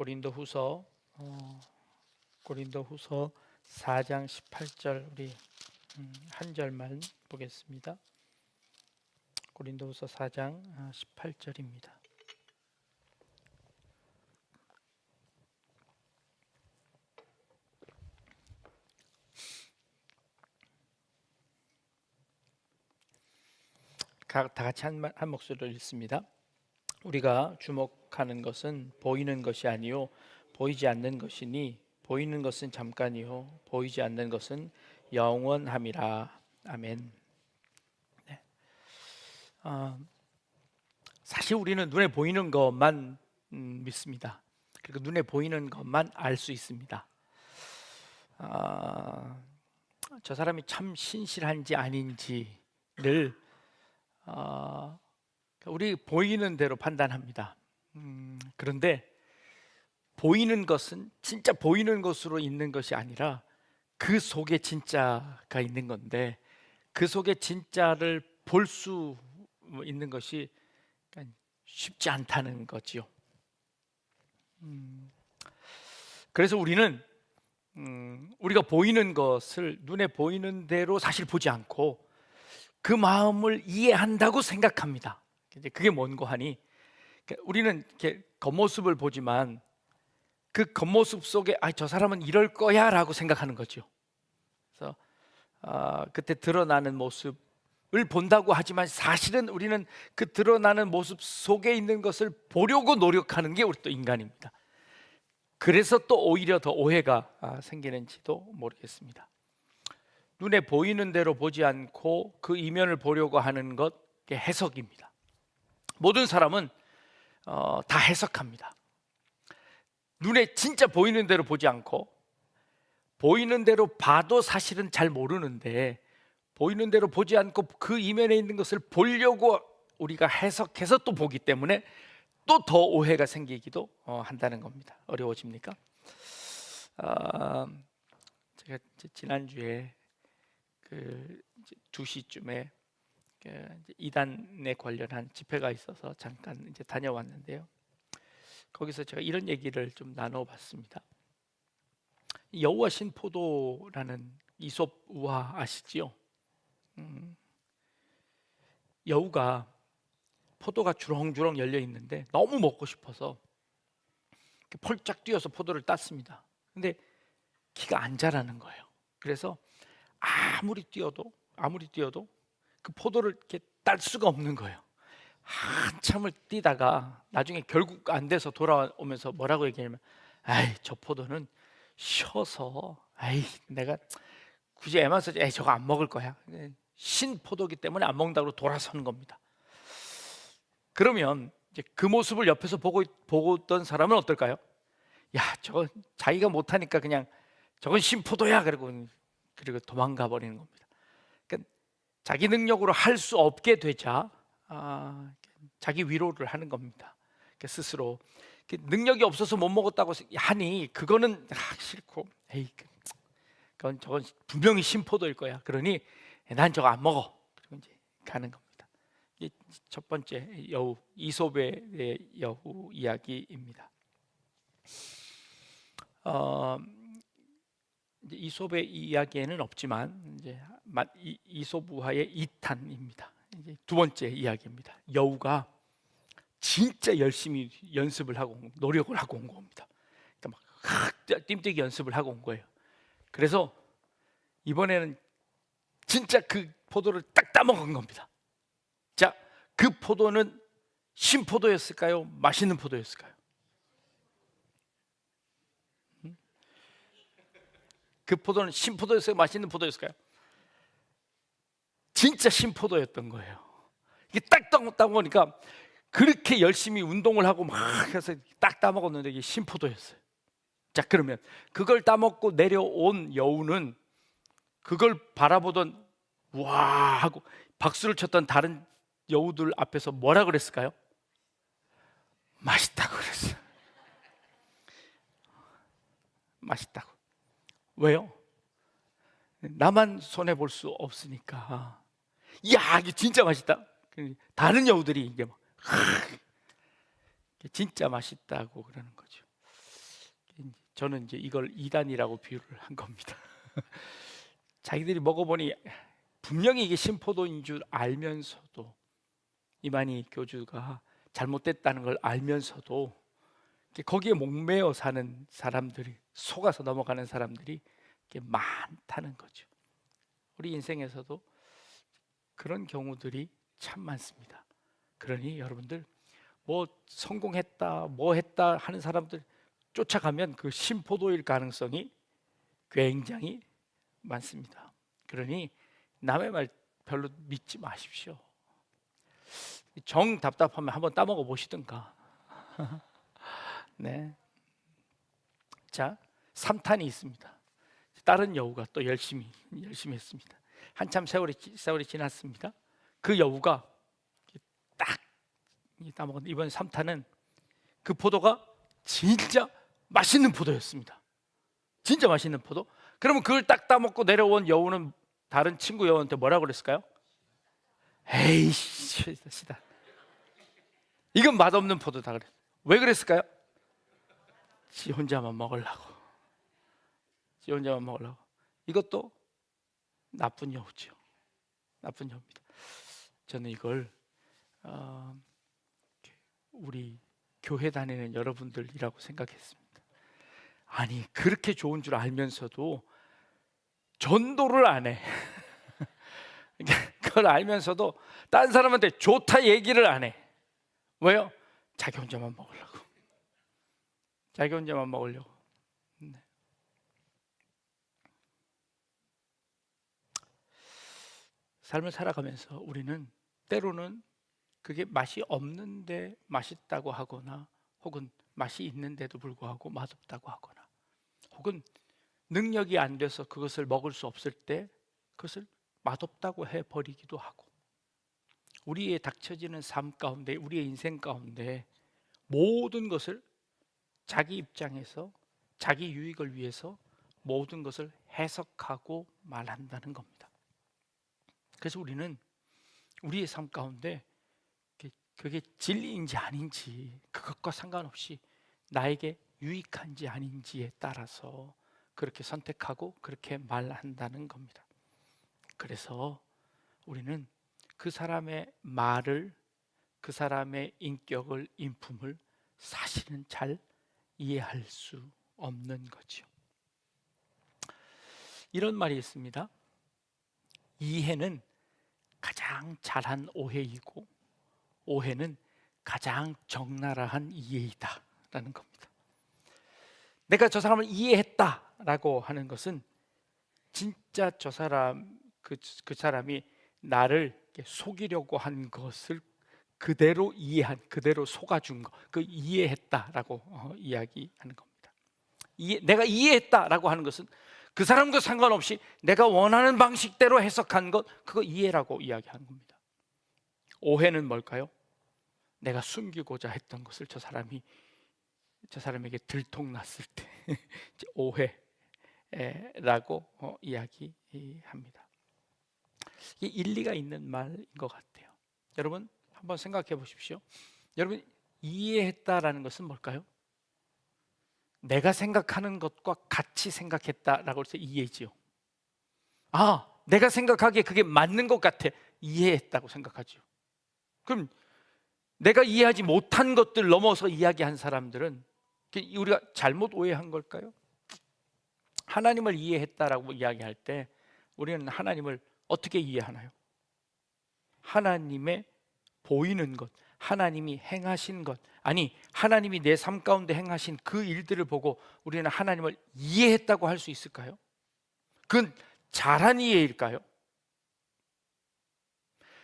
고린도후서 고린도후서 4장 18절 우리 한 절만 보겠습니다. 고린도후서 4장 18절입니다. 다 같이 한 목소리로 읽습니다. 우리가 주목하는 것은 보이는 것이 아니요 보이지 않는 것이니 보이는 것은 잠깐이요 보이지 않는 것은 영원함이라. 아멘. 네. 사실 우리는 눈에 보이는 것만 믿습니다. 그리고 눈에 보이는 것만 알 수 있습니다. 저 사람이 참 신실한지 아닌지를 우리 보이는 대로 판단합니다. 그런데 보이는 것은 진짜 보이는 것으로 있는 것이 아니라 그 속에 진짜가 있는 건데, 그 속에 진짜를 볼 수 있는 것이 쉽지 않다는 거지요. 그래서 우리는 우리가 보이는 것을 눈에 보이는 대로 사실 보지 않고 그 마음을 이해한다고 생각합니다. 그게 뭔고 하니, 우리는 이렇게 겉모습을 보지만 그 겉모습 속에 저 사람은 이럴 거야 라고 생각하는 거죠. 그래서 그때 드러나는 모습을 본다고 하지만 사실은 우리는 그 드러나는 모습 속에 있는 것을 보려고 노력하는 게 우리 또 인간입니다. 그래서 또 오히려 더 오해가 생기는지도 모르겠습니다. 눈에 보이는 대로 보지 않고 그 이면을 보려고 하는 것, 해석입니다. 모든 사람은 다 해석합니다. 눈에 진짜 보이는 대로 보지 않고 보이는 대로 봐도 사실은 잘 모르는데, 보이는 대로 보지 않고 그 이면에 있는 것을 보려고 우리가 해석해서 또 보기 때문에 또 더 오해가 생기기도 한다는 겁니다. 어려워집니까? 제가 지난주에 2시쯤에 이단에 관련한 집회가 있어서 잠깐 다녀왔는데요. 거기서 제가 이런 얘기를 좀 나눠봤습니다. 여우와 신포도라는 이솝 우화 아시지요? 여우가 포도가 주렁주렁 열려 있는데 너무 먹고 싶어서 펄짝 뛰어서 포도를 땄습니다. 근데 키가 안 자라는 거예요. 그래서 아무리 뛰어도 그 포도를 이렇게 딸 수가 없는 거예요. 한참을 뛰다가 나중에 결국 안 돼서 돌아오면서 뭐라고 얘기하냐면, 저 포도는 쉬어서 내가 굳이 애만 써지 저거 안 먹을 거야. 신포도기 때문에 안 먹는다고 돌아서는 겁니다. 그러면 이제 그 모습을 옆에서 보고 있던 사람은 어떨까요? 저건 자기가 못하니까 그냥 저건 신포도야 그리고 도망가 버리는 겁니다. 그러니까 자기 능력으로 할 수 없게 되자 자기 위로를 하는 겁니다. 스스로 능력이 없어서 못 먹었다고 하니 그거는 싫고, 저건 분명히 신포도일 거야. 그러니 난 저거 안 먹어. 그리고 이제 가는 겁니다. 이게 첫 번째 여우, 이솝의 여우 이야기입니다. 이솝의 이야기에는 없지만 이솝 우화의 2탄입니다. 이제 두 번째 이야기입니다. 여우가 진짜 열심히 연습을 하고 노력을 하고 온 겁니다. 그러니까 막 뜀뛰기 연습을 하고 온 거예요. 그래서 이번에는 진짜 그 포도를 딱 따먹은 겁니다. 자, 그 포도는 신포도였을까요? 맛있는 포도였을까요? 그 포도는 신포도였어요? 맛있는 포도였을까요? 진짜 신포도였던 거예요. 이게 딱 따먹으니까 그렇게 열심히 운동을 하고 막 해서 딱 따먹었는데 이게 신포도였어요. 자, 그러면 그걸 따먹고 내려온 여우는 그걸 바라보던 와 하고 박수를 쳤던 다른 여우들 앞에서 뭐라 그랬을까요? 맛있다고 그랬어요. 맛있다고. 왜요? 나만 손해볼 수 없으니까. 이게 진짜 맛있다. 다른 여우들이 이게 막 진짜 맛있다고 그러는 거죠. 저는 이제 이걸 이단이라고 비유를 한 겁니다. 자기들이 먹어보니 분명히 이게 신포도인 줄 알면서도, 이만희 교주가 잘못됐다는 걸 알면서도 거기에 목매어 사는 사람들이, 속아서 넘어가는 사람들이 많다는 거죠. 우리 인생에서도 그런 경우들이 참 많습니다. 그러니 여러분들, 뭐 성공했다, 뭐 했다 하는 사람들 쫓아가면 그 신포도일 가능성이 굉장히 많습니다. 그러니 남의 말 별로 믿지 마십시오. 정 답답하면 한번 따먹어 보시든가. 네. 자, 3탄이 있습니다. 다른 여우가 또 열심히 했습니다. 한참 세월이 지났습니다. 그 여우가 딱 따먹었는데, 이번 3탄은 그 포도가 진짜 맛있는 포도였습니다. 진짜 맛있는 포도. 그러면 그걸 딱 따먹고 내려온 여우는 다른 친구 여우한테 뭐라고 그랬을까요? 에이씨, 시다. 이건 맛없는 포도다 그래. 왜 그랬을까요? 지 혼자만 먹으려고. 지 혼자만 먹으려고. 이것도 나쁜 여우죠. 나쁜 여우입니다. 저는 이걸 우리 교회 다니는 여러분들이라고 생각했습니다. 아니, 그렇게 좋은 줄 알면서도 전도를 안 해. 그걸 알면서도 딴 사람한테 좋다 얘기를 안 해. 왜요? 자기 혼자만 먹으려고. 자기 혼자만 먹으려고. 네. 삶을 살아가면서 우리는 때로는 그게 맛이 없는데 맛있다고 하거나, 혹은 맛이 있는데도 불구하고 맛없다고 하거나, 혹은 능력이 안 돼서 그것을 먹을 수 없을 때 그것을 맛없다고 해버리기도 하고, 우리의 닥쳐지는 삶 가운데, 우리의 인생 가운데 모든 것을 자기 입장에서 자기 유익을 위해서 모든 것을 해석하고 말한다는 겁니다. 그래서 우리는 우리의 삶 가운데 그게 진리인지 아닌지, 그것과 상관없이 나에게 유익한지 아닌지에 따라서 그렇게 선택하고 그렇게 말한다는 겁니다. 그래서 우리는 그 사람의 말을, 그 사람의 인격을, 인품을 사실은 잘 이해할 수 없는 거죠. 이런 말이 있습니다. 이해는 가장 잘한 오해이고, 오해는 가장 적나라한 이해이다 라는 겁니다. 내가 저 사람을 이해했다라고 하는 것은 진짜 저 사람, 그 사람이 나를 속이려고 한 것을 그대로 이해한, 그대로 속아준 것, 그 이해했다라고 이야기하는 겁니다. 내가 이해했다라고 하는 것은 그 사람과 상관없이 내가 원하는 방식대로 해석한 것, 그거 이해라고 이야기하는 겁니다. 오해는 뭘까요? 내가 숨기고자 했던 것을 저 사람에게 들통났을 때 오해라고 이야기합니다. 이게 일리가 있는 말인 것 같아요. 여러분 한번 생각해 보십시오. 여러분, 이해했다라는 것은 뭘까요? 내가 생각하는 것과 같이 생각했다라고 해서 이해지요. 아, 내가 생각하기에 그게 맞는 것 같아, 이해했다고 생각하죠. 그럼 내가 이해하지 못한 것들 넘어서 이야기한 사람들은 우리가 잘못 오해한 걸까요? 하나님을 이해했다라고 이야기할 때 우리는 하나님을 어떻게 이해하나요? 하나님의 보이는 것, 하나님이 행하신 것, 아니 하나님이 내 삶 가운데 행하신 그 일들을 보고 우리는 하나님을 이해했다고 할 수 있을까요? 그건 잘한 이해일까요?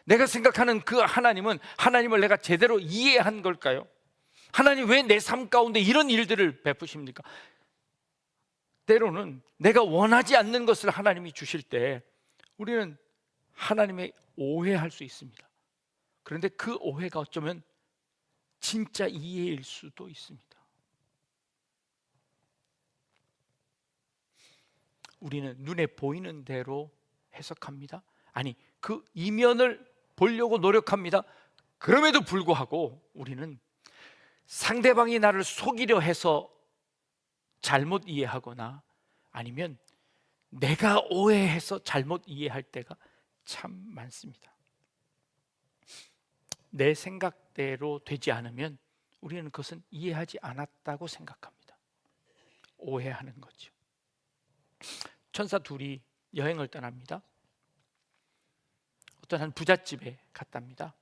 내가 생각하는 그 하나님은, 하나님을 내가 제대로 이해한 걸까요? 하나님 왜 내 삶 가운데 이런 일들을 베푸십니까? 때로는 내가 원하지 않는 것을 하나님이 주실 때 우리는 하나님의 오해할 수 있습니다. 그런데 그 오해가 어쩌면 진짜 이해일 수도 있습니다. 우리는 눈에 보이는 대로 해석합니다. 아니, 그 이면을 보려고 노력합니다. 그럼에도 불구하고 우리는 상대방이 나를 속이려 해서 잘못 이해하거나 아니면 내가 오해해서 잘못 이해할 때가 참 많습니다. 내 생각대로 되지 않으면 우리는 그것은 이해하지 않았다고 생각합니다. 오해하는 거죠. 천사 둘이 여행을 떠납니다. 어떤 한 부잣집에 갔답니다.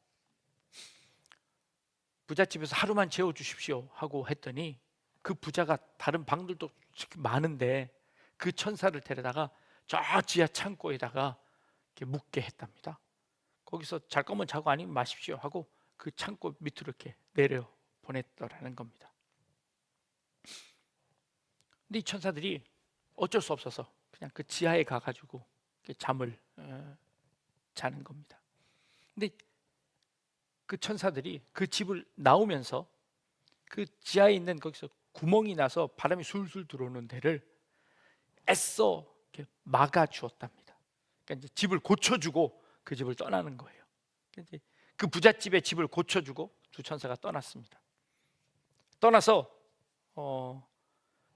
부잣집에서 하루만 재워주십시오 하고 했더니 그 부자가 다른 방들도 많은데 그 천사를 데려다가 저 지하 창고에다가 이렇게 묵게 했답니다. 거기서 잘 거면 자고 아니면 마십시오 하고 그 창고 밑으로 이렇게 내려 보냈더라는 겁니다. 근데 이 천사들이 어쩔 수 없어서 그냥 그 지하에 가가지고 잠을 자는 겁니다. 근데 그 천사들이 그 집을 나오면서 그 지하에 있는 거기서 구멍이 나서 바람이 술술 들어오는 데를 애써 이렇게 막아 주었답니다. 그러니까 이제 집을 고쳐주고 그 집을 떠나는 거예요. 이제 그 부잣집의 집을 고쳐주고 두 천사가 떠났습니다. 떠나서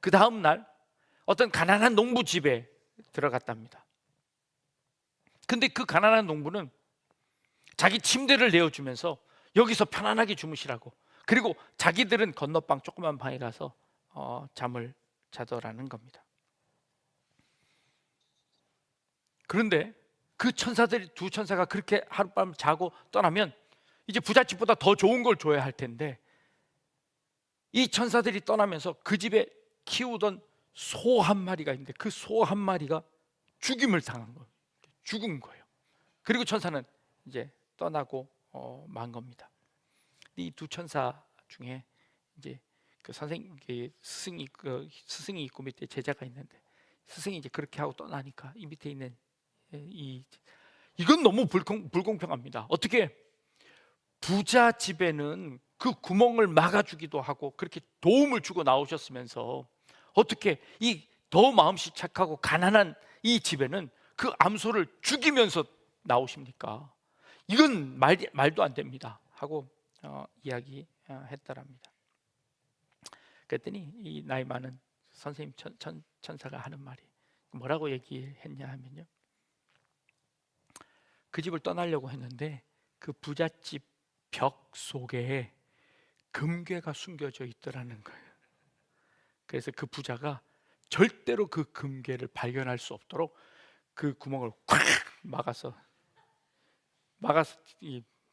그 다음 날 어떤 가난한 농부 집에 들어갔답니다. 근데 그 가난한 농부는 자기 침대를 내어주면서 여기서 편안하게 주무시라고, 그리고 자기들은 건너방 조그만 방에 가서 잠을 자더라는 겁니다. 그런데 그 천사들이, 두 천사가 그렇게 하룻밤 자고 떠나면 이제 부잣집보다 더 좋은 걸 줘야 할 텐데 이 천사들이 떠나면서 그 집에 키우던 소 한 마리가 있는데 그 소 한 마리가 죽임을 당한 거예요. 죽은 거예요. 그리고 천사는 이제 떠나고 만 겁니다. 이 두 천사 중에 이제 그 스승이 있고 밑에 제자가 있는데 스승이 이제 그렇게 하고 떠나니까 이 밑에 있는 이건 너무 불공평합니다. 어떻게 부자 집에는 그 구멍을 막아주기도 하고 그렇게 도움을 주고 나오셨으면서 어떻게 이 더 마음씨 착하고 가난한 이 집에는 그 암소를 죽이면서 나오십니까? 이건 말도 안 됩니다 하고 이야기했더랍니다. 그랬더니 이 나이 많은 선생님 천사가 하는 말이 뭐라고 얘기했냐 하면요, 그 집을 떠나려고 했는데 그 부잣집 벽 속에 금괴가 숨겨져 있더라는 거예요. 그래서 그 부자가 절대로 그 금괴를 발견할 수 없도록 그 구멍을 콱 막아서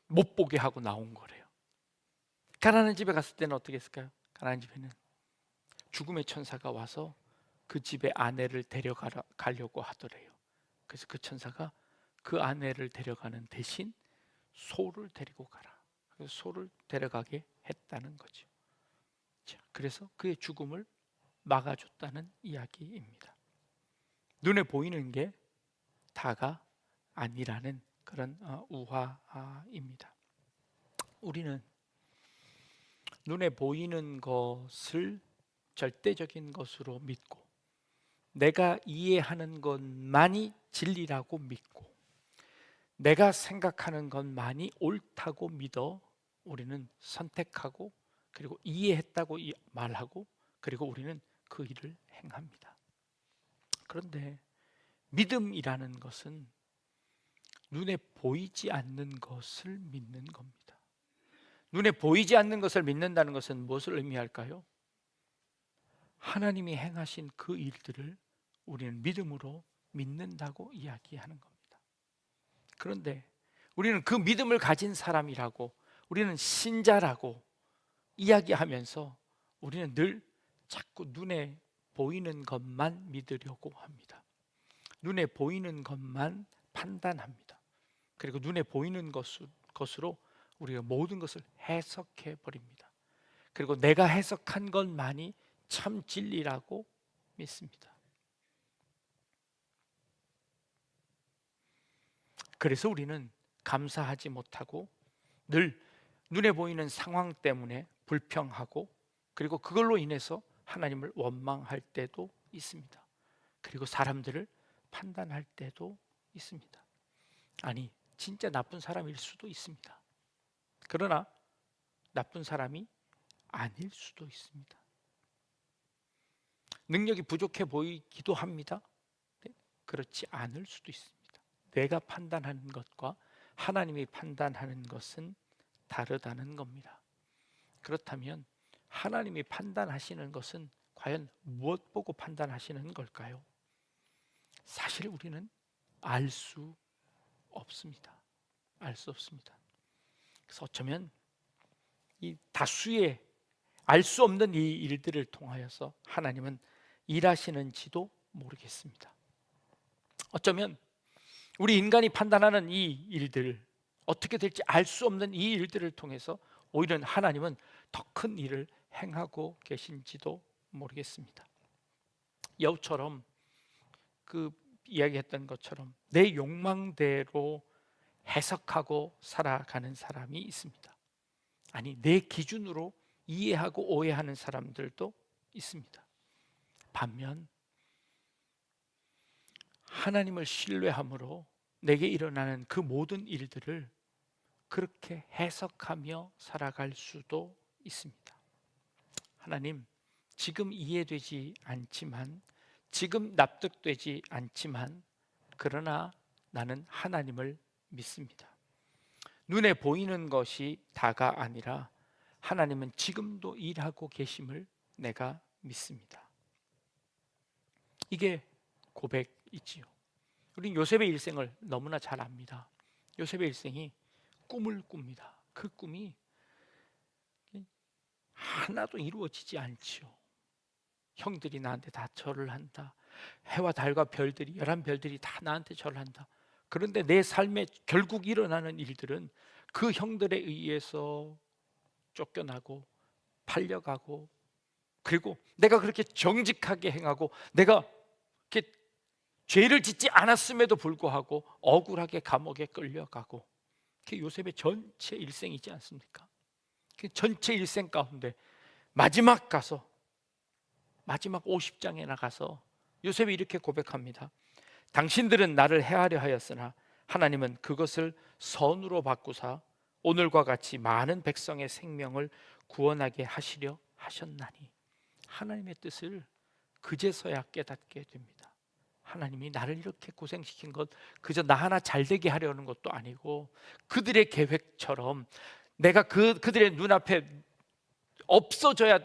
못 보게 하고 나온 거래요. 가난한 집에 갔을 때는 어떻게 했을까요? 가난한 집에는 죽음의 천사가 와서 그 집의 아내를 데려가려고 하더래요. 그래서 그 천사가 그 아내를 데려가는 대신 소를 데리고 가라. 그래서 소를 데려가게 했다는 거죠. 자, 그래서 그의 죽음을 막아줬다는 이야기입니다. 눈에 보이는 게 다가 아니라는 그런 우화입니다. 우리는 눈에 보이는 것을 절대적인 것으로 믿고 내가 이해하는 것만이 진리라고 믿고 내가 생각하는 것만이 옳다고 믿어 우리는 선택하고 그리고 이해했다고 말하고 그리고 우리는 그 일을 행합니다. 그런데 믿음이라는 것은 눈에 보이지 않는 것을 믿는 겁니다. 눈에 보이지 않는 것을 믿는다는 것은 무엇을 의미할까요? 하나님이 행하신 그 일들을 우리는 믿음으로 믿는다고 이야기하는 겁니다. 그런데 우리는 그 믿음을 가진 사람이라고, 우리는 신자라고 이야기하면서 우리는 늘 자꾸 눈에 보이는 것만 믿으려고 합니다. 눈에 보이는 것만 판단합니다. 그리고 눈에 보이는 것으로 우리가 모든 것을 해석해 버립니다. 그리고 내가 해석한 것만이 참 진리라고 믿습니다. 그래서 우리는 감사하지 못하고 늘 눈에 보이는 상황 때문에 불평하고 그리고 그걸로 인해서 하나님을 원망할 때도 있습니다. 그리고 사람들을 판단할 때도 있습니다. 아니, 진짜 나쁜 사람일 수도 있습니다. 그러나 나쁜 사람이 아닐 수도 있습니다. 능력이 부족해 보이기도 합니다. 네, 그렇지 않을 수도 있습니다. 내가 판단하는 것과 하나님이 판단하는 것은 다르다는 겁니다. 그렇다면 하나님이 판단하시는 것은 과연 무엇 보고 판단하시는 걸까요? 사실 우리는 알 수 없습니다. 알 수 없습니다. 그래서 어쩌면 이 다수의 알 수 없는 이 일들을 통하여서 하나님은 일하시는지도 모르겠습니다. 어쩌면 우리 인간이 판단하는 이 일들, 어떻게 될지 알 수 없는 이 일들을 통해서 오히려 하나님은 더 큰 일을 행하고 계신지도 모르겠습니다. 여우처럼 그 이야기했던 것처럼 내 욕망대로 해석하고 살아가는 사람이 있습니다. 아니, 내 기준으로 이해하고 오해하는 사람들도 있습니다. 반면 하나님을 신뢰함으로 내게 일어나는 그 모든 일들을 그렇게 해석하며 살아갈 수도 있습니다. 하나님, 지금 이해되지 않지만, 지금 납득되지 않지만, 그러나 나는 하나님을 믿습니다. 눈에 보이는 것이 다가 아니라 하나님은 지금도 일하고 계심을 내가 믿습니다. 이게 고백이지요. 우린 요셉의 일생을 너무나 잘 압니다. 요셉의 일생이 꿈을 꿉니다. 그 꿈이 하나도 이루어지지 않지요. 형들이 나한테 다 절을 한다. 해와 달과 별들이, 11별들이 다 나한테 절을 한다. 그런데 내 삶에 결국 일어나는 일들은 그 형들에 의해서 쫓겨나고 팔려가고, 그리고 내가 그렇게 정직하게 행하고 내가 이렇게 죄를 짓지 않았음에도 불구하고 억울하게 감옥에 끌려가고, 그게 요셉의 전체 일생이지 않습니까? 그 전체 일생 가운데 마지막 50장에 나가서 요셉이 이렇게 고백합니다. 당신들은 나를 해하려 하였으나 하나님은 그것을 선으로 바꾸사 오늘과 같이 많은 백성의 생명을 구원하게 하시려 하셨나니. 하나님의 뜻을 그제서야 깨닫게 됩니다. 하나님이 나를 이렇게 고생시킨 것 그저 나 하나 잘되게 하려는 것도 아니고, 그들의 계획처럼 내가 그들의 눈앞에 없어져야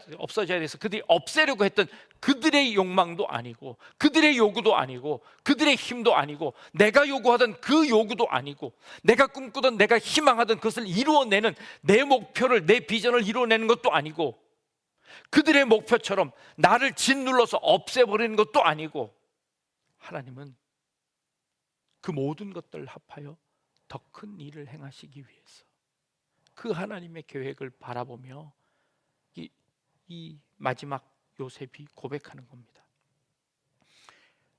돼서 그들이 없애려고 했던 그들의 욕망도 아니고, 그들의 요구도 아니고, 그들의 힘도 아니고, 내가 요구하던 그 요구도 아니고, 내가 꿈꾸던, 내가 희망하던 그것을 이루어내는 내 목표를, 내 비전을 이루어내는 것도 아니고, 그들의 목표처럼 나를 짓눌러서 없애버리는 것도 아니고, 하나님은 그 모든 것들을 합하여 더 큰 일을 행하시기 위해서 그 하나님의 계획을 바라보며 이 마지막 요셉이 고백하는 겁니다.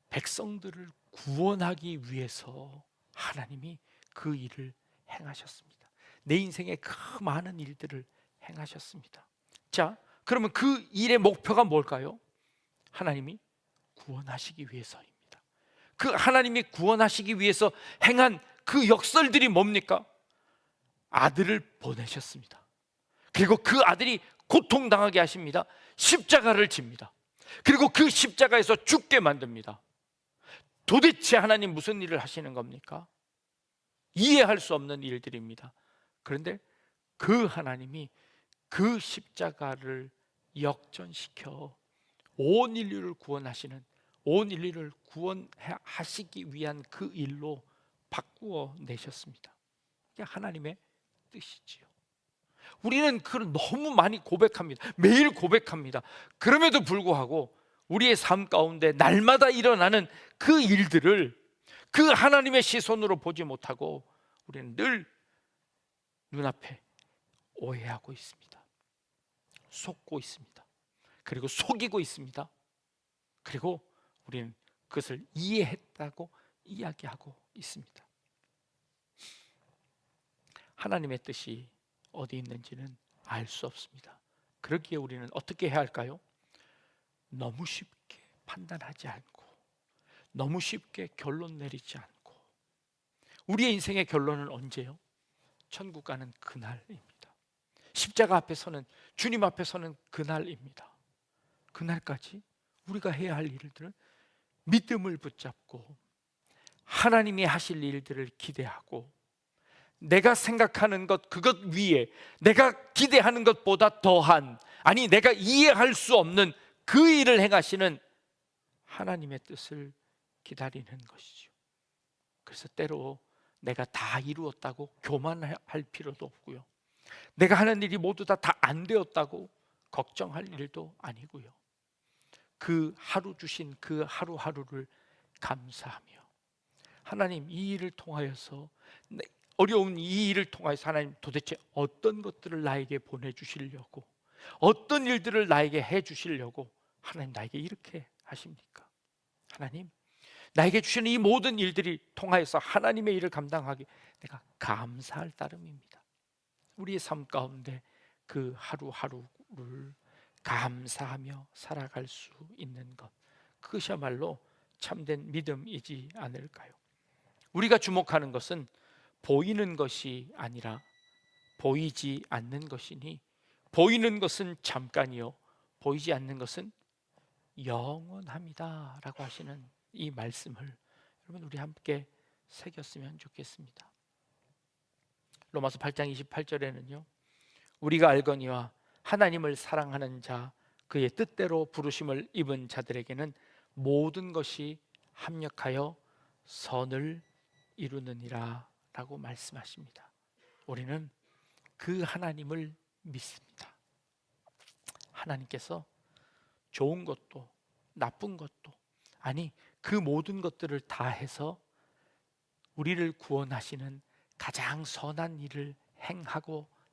백성들을 구원하기 위해서 하나님이 그 일을 행하셨습니다. 내 인생에 그 많은 일들을 행하셨습니다. 자, 그러면 그 일의 목표가 뭘까요? 하나님이 구원하시기 위해서입니다. 그 하나님이 구원하시기 위해서 행한 그 역설들이 뭡니까? 아들을 보내셨습니다. 그리고 그 아들이 고통당하게 하십니다. 십자가를 집니다. 그리고 그 십자가에서 죽게 만듭니다. 도대체 하나님 무슨 일을 하시는 겁니까? 이해할 수 없는 일들입니다. 그런데 그 하나님이 그 십자가를 역전시켜 온 인류를 구원하시는, 온 인류를 구원하시기 위한 그 일로 바꾸어 내셨습니다. 이게 하나님의 뜻이지요. 우리는 그걸 너무 많이 고백합니다. 매일 고백합니다. 그럼에도 불구하고 우리의 삶 가운데 날마다 일어나는 그 일들을 그 하나님의 시선으로 보지 못하고 우리는 늘 눈앞에 오해하고 있습니다. 속고 있습니다. 그리고 속이고 있습니다. 그리고 우리는 그것을 이해했다고 이야기하고 있습니다. 하나님의 뜻이 어디 있는지는 알 수 없습니다. 그러기에 우리는 어떻게 해야 할까요? 너무 쉽게 판단하지 않고, 너무 쉽게 결론 내리지 않고. 우리의 인생의 결론은 언제요? 천국 가는 그날입니다. 십자가 앞에 서는, 주님 앞에 서는 그날입니다. 그날까지 우리가 해야 할 일들은 믿음을 붙잡고 하나님이 하실 일들을 기대하고 내가 생각하는 것 그것 위에 내가 기대하는 것보다 더한, 아니 내가 이해할 수 없는 그 일을 행하시는 하나님의 뜻을 기다리는 것이죠. 그래서 때로 내가 다 이루었다고 교만할 필요도 없고요, 내가 하는 일이 모두 다 안 되었다고 걱정할 일도 아니고요, 그 하루 주신 그 하루하루를 감사하며 하나님 이 일을 통하여서, 어려운 이 일을 통하여서 하나님 도대체 어떤 것들을 나에게 보내주시려고, 어떤 일들을 나에게 해주시려고 하나님 나에게 이렇게 하십니까? 하나님 나에게 주시는 이 모든 일들이 통하여서 하나님의 일을 감당하기 내가 감사할 따름입니다. 우리의 삶 가운데 그 하루하루를 감사하며 살아갈 수 있는 것, 그것이야말로 참된 믿음이지 않을까요? 우리가 주목하는 것은 보이는 것이 아니라 보이지 않는 것이니, 보이는 것은 잠깐이요 보이지 않는 것은 영원합니다 라고 하시는 이 말씀을 여러분 우리 함께 새겼으면 좋겠습니다. 로마서 8장 28절에는요 우리가 알거니와 하나님을 사랑하는 자 그의 뜻대로 부르심을 입은 자들에게는 모든 것이 합력하여 선을 이루느니라 라고 말씀하십니다. 우리는 그 하나님을 믿습니다. 하나님께서 좋은 것도 나쁜 것도, 아니 그 모든 것들을 다 해서 우리를 구원하시는 가장 선한 일을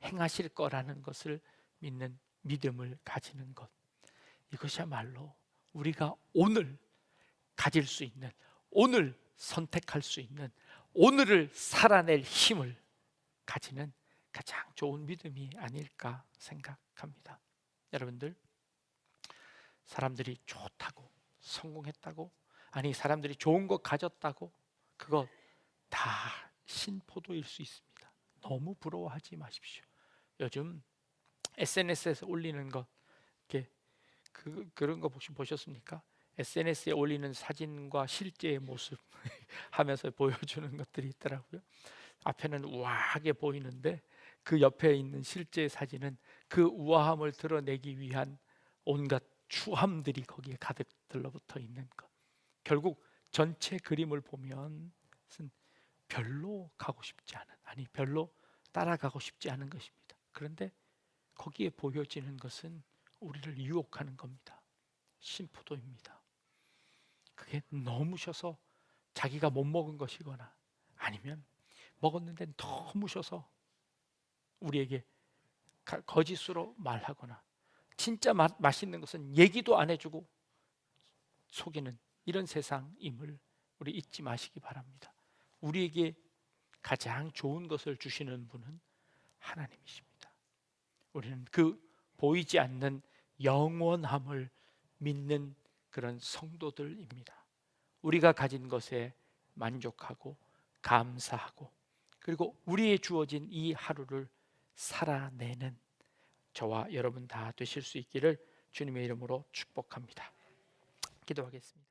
행하실 거라는 것을 믿는 믿음을 가지는 것, 이것이야말로 우리가 오늘 가질 수 있는, 오늘 선택할 수 있는, 오늘을 살아낼 힘을 가지는 가장 좋은 믿음이 아닐까 생각합니다. 여러분들, 사람들이 좋다고 성공했다고, 아니 사람들이 좋은 것 가졌다고 그거 다 신포도일 수 있습니다. 너무 부러워하지 마십시오. 요즘 SNS에서 올리는 것, 이렇게 그런 거 보셨습니까? SNS에 올리는 사진과 실제의 모습 하면서 보여주는 것들이 있더라고요. 앞에는 우아하게 보이는데 그 옆에 있는 실제 사진은 그 우아함을 드러내기 위한 온갖 추함들이 거기에 가득 들러붙어 있는 것. 결국 전체 그림을 보면 별로 가고 싶지 않은, 아니 별로 따라가고 싶지 않은 것입니다. 그런데 거기에 보여지는 것은 우리를 유혹하는 겁니다. 신포도입니다. 그게 너무 셔서 자기가 못 먹은 것이거나 아니면 먹었는데 너무 셔서 우리에게 거짓으로 말하거나, 진짜 맛있는 것은 얘기도 안 해주고 속이는 이런 세상임을 우리 잊지 마시기 바랍니다. 우리에게 가장 좋은 것을 주시는 분은 하나님이십니다. 우리는 그 보이지 않는 영원함을 믿는 그런 성도들입니다. 우리가 가진 것에 만족하고 감사하고, 그리고 우리의 주어진 이 하루를 살아내는 저와 여러분 다 되실 수 있기를 주님의 이름으로 축복합니다. 기도하겠습니다.